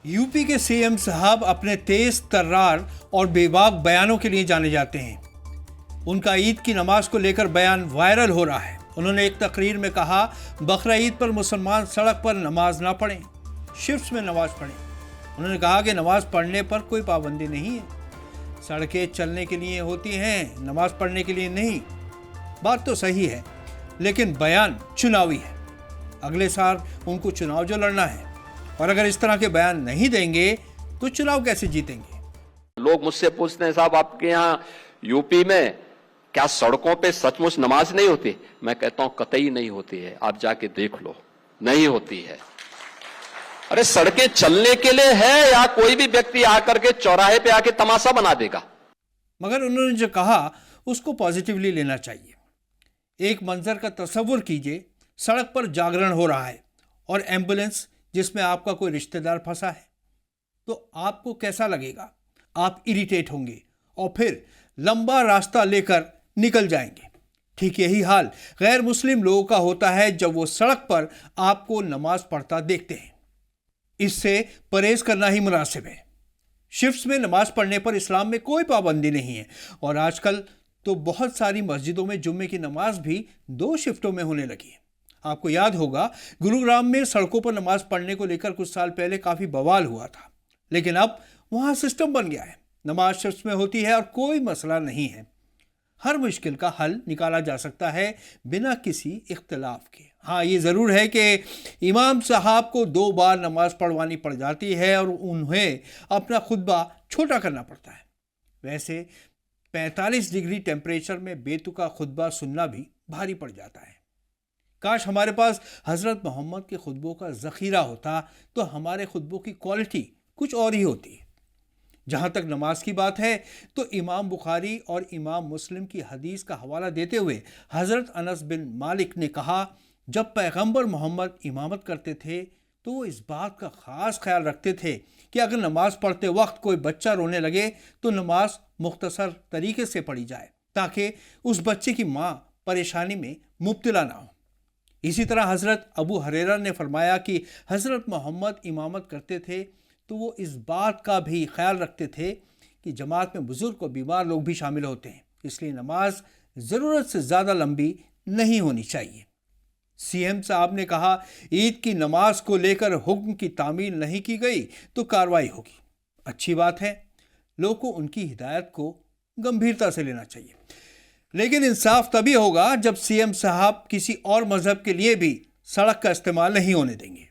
UP के CM साहब अपने तेज तर्रार और बेबाक बयानों के लिए जाने जाते हैं। उनका ईद की नमाज को लेकर बयान वायरल हो रहा है। उन्होंने एक तकरीर में कहा, बकरा ईद पर मुसलमान सड़क पर नमाज ना पढ़ें, शिफ्ट्स में नमाज पढ़ें। उन्होंने कहा कि नमाज पढ़ने पर कोई पाबंदी नहीं है, सड़कें चलने के लिए होती हैं, नमाज पढ़ने के लिए नहीं। बात तो सही है, लेकिन बयान चुनावी है। अगले साल उनको चुनाव जो लड़ना है, और अगर इस तरह के बयान नहीं देंगे तो चुनाव कैसे जीतेंगे? लोग मुझसे पूछते हैं, साहब आपके यहाँ यूपी में क्या सड़कों पे सचमुच नमाज नहीं होती? मैं कहता हूं कतई नहीं होती है, आप जाके देख लो, नहीं होती है। अरे सड़कें चलने के लिए है या कोई भी व्यक्ति आकर के चौराहे पे आके तमाशा बना देगा? मगर उन्होंने जो कहा उसको पॉजिटिवली लेना चाहिए। एक मंजर का तस्वुर कीजिए, सड़क पर जागरण हो रहा है और एम्बुलेंस जिसमें आपका कोई रिश्तेदार फंसा है, तो आपको कैसा लगेगा? आप इरिटेट होंगे और फिर लंबा रास्ता लेकर निकल जाएंगे। ठीक यही हाल गैर मुस्लिम लोगों का होता है जब वो सड़क पर आपको नमाज पढ़ता देखते हैं। इससे परहेज करना ही मुनासिब है। शिफ्ट्स में नमाज पढ़ने पर इस्लाम में कोई पाबंदी नहीं है, और आजकल तो बहुत सारी मस्जिदों में जुम्मे की नमाज भी 2 शिफ्टों में होने लगी है। आपको याद होगा, गुरुग्राम में सड़कों पर नमाज पढ़ने को लेकर कुछ साल पहले काफी बवाल हुआ था, लेकिन अब वहां सिस्टम बन गया है। नमाज शिफ्ट्स में होती है और कोई मसला नहीं है। हर मुश्किल का हल निकाला जा सकता है बिना किसी इख्तिलाफ के। हाँ, ये ज़रूर है कि इमाम साहब को 2 बार नमाज पढ़वानी पड़ जाती है और उन्हें अपना खुतबा छोटा करना पड़ता है। वैसे 45 डिग्री टेम्परेचर में बेतुका खुतबा सुनना भी भारी पड़ जाता है। काश हमारे पास हज़रत मोहम्मद के खुतबों का ज़ख़ीरा होता तो हमारे खुतबों की क्वालिटी कुछ और ही होती है। जहाँ तक नमाज की बात है तो इमाम बुखारी और इमाम मुस्लिम की हदीस का हवाला देते हुए हज़रत अनस बिन मालिक ने कहा, जब पैगंबर मोहम्मद इमामत करते थे तो वो इस बात का ख़ास ख्याल रखते थे कि अगर नमाज पढ़ते वक्त कोई बच्चा रोने लगे तो नमाज मुख्तसर तरीके से पढ़ी जाए ताकि उस बच्चे की माँ परेशानी में मुब्तला ना हो। इसी तरह हज़रत अबू हुरैरा ने फरमाया कि हज़रत मोहम्मद इमामत करते थे तो वो इस बात का भी ख्याल रखते थे कि जमात में बुजुर्ग और बीमार लोग भी शामिल होते हैं, इसलिए नमाज ज़रूरत से ज़्यादा लंबी नहीं होनी चाहिए। सीएम साहब ने कहा, ईद की नमाज को लेकर हुक्म की तामील नहीं की गई तो कार्रवाई होगी। अच्छी बात है, लोगों को उनकी हिदायत को गंभीरता से लेना चाहिए, लेकिन इंसाफ तभी होगा जब सीएम साहब किसी और मजहब के लिए भी सड़क का इस्तेमाल नहीं होने देंगे।